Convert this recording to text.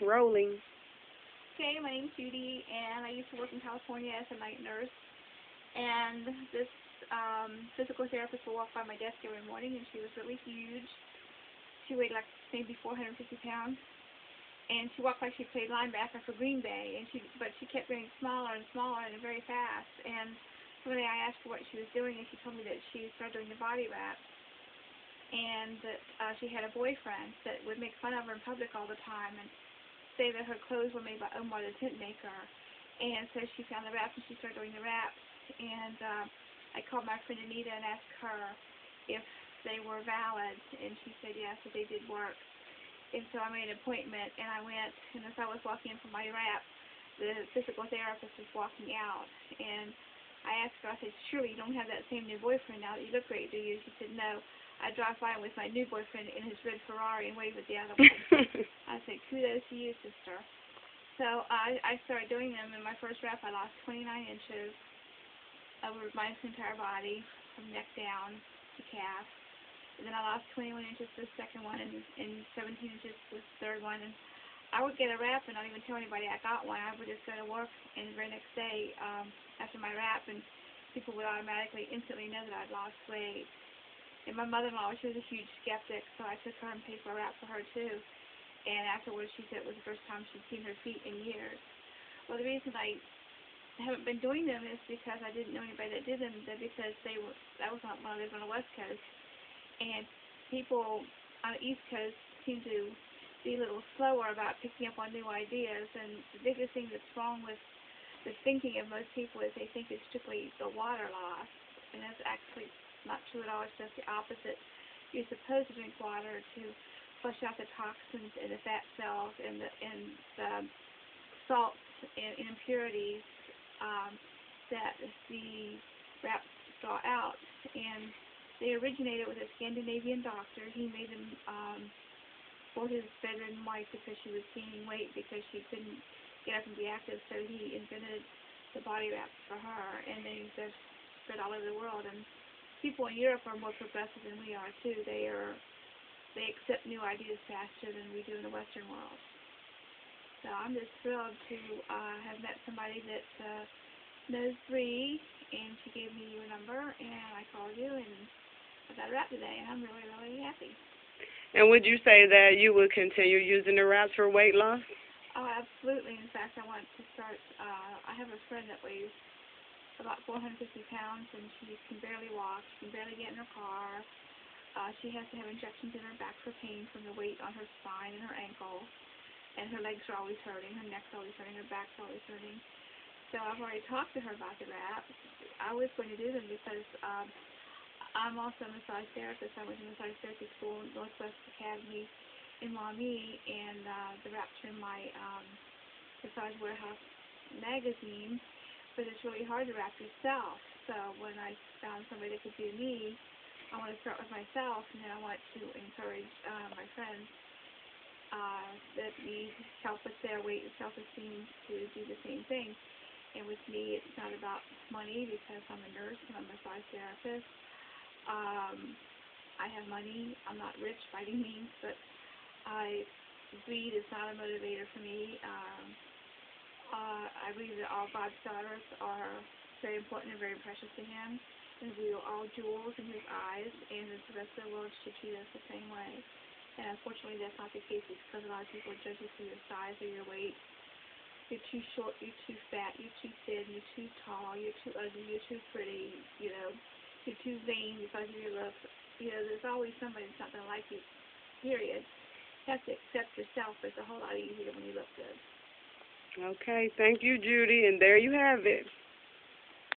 rolling. Okay, my name's Judy, and I used to work in California as a night nurse. And this physical therapist would walk by my desk every morning, and she was really huge. She weighed like maybe 450 pounds. And she walked like she played linebacker for Green Bay, but she kept getting smaller and smaller and very fast. And one day I asked her what she was doing, and she told me that she started doing the body wrap, and that she had a boyfriend that would make fun of her in public all the time and say that her clothes were made by Omar the tent maker. And so she found the wraps and she started doing the wraps. And I called my friend Anita and asked her if they were valid, and she said yes, that they did work. And so I made an appointment, and I went, and as I was walking in for my wrap, the physical therapist was walking out, and I asked her, I said, surely you don't have that same new boyfriend now that you look great, do you? She said, no. I drive by with my new boyfriend in his red Ferrari and wave at the other one. I said, kudos to you, sister. So I started doing them. In my first wrap, I lost 29 inches over my entire body, from neck down to calf. And then I lost 21 inches for the second one, and 17 inches for the third one. And I would get a wrap and not even tell anybody I got one. I would just go to work, and the very next day after my wrap, and people would automatically, instantly know that I'd lost weight. And my mother-in-law, she was a huge skeptic, so I took her and paid for a wrap for her too. And afterwards, she said it was the first time she'd seen her feet in years. Well, the reason I haven't been doing them is because I didn't know anybody that did them. Because I was not when I lived on the West Coast, and people on the East Coast seem to be a little slower about picking up on new ideas. And the biggest thing that's wrong with the thinking of most people is they think it's strictly the water loss, and that's actually not true at all. It's just the opposite. You're supposed to drink water to flush out the toxins in the fat cells and the salts and impurities that the wraps draw out. And they originated with a Scandinavian doctor. He made them for his bedridden wife because she was gaining weight because she couldn't get up and be active. So he invented the body wraps for her, and they're spread all over the world. And people in Europe are more progressive than we are too. They accept new ideas faster than we do in the Western world. So I'm just thrilled to have met somebody that knows Bree, and she gave me your number, and I called you, and I got a wrap today, and I'm really, really happy. And would you say that you would continue using the wraps for weight loss? Oh, absolutely. In fact, I want to start. I have a friend that weighs about 450 pounds, and she can barely walk. She can barely get in her car. She has to have injections in her back for pain from the weight on her spine and her ankles, and her legs are always hurting, her neck's always hurting, her back's always hurting. So I've already talked to her about the wraps. I was going to do them because I'm also a massage therapist. I went to massage therapy school in Northwest Academy in Maumee, and the wraps are in my Massage Warehouse magazine. But it's really hard to wrap yourself. So when I found somebody that could do me, I want to start with myself, and then I want to encourage my friends that need help with their weight and self-esteem to do the same thing. And with me, it's not about money because I'm a nurse and I'm a massage therapist. I have money. I'm not rich by any means, but greed is not a motivator for me. I believe that all God's daughters are very important and very precious to Him, and we are all jewels in His eyes, and the rest of the world should treat us the same way. And unfortunately, that's not the case because a lot of people judge you for your size or your weight. You're too short, you're too fat, you're too thin, you're too tall, you're too ugly, you're too pretty, you're too vain because of your looks. There's always somebody that's not going to like you, period. You have to accept yourself. It's a whole lot easier when you look good. Okay, thank you, Judy, and there you have it.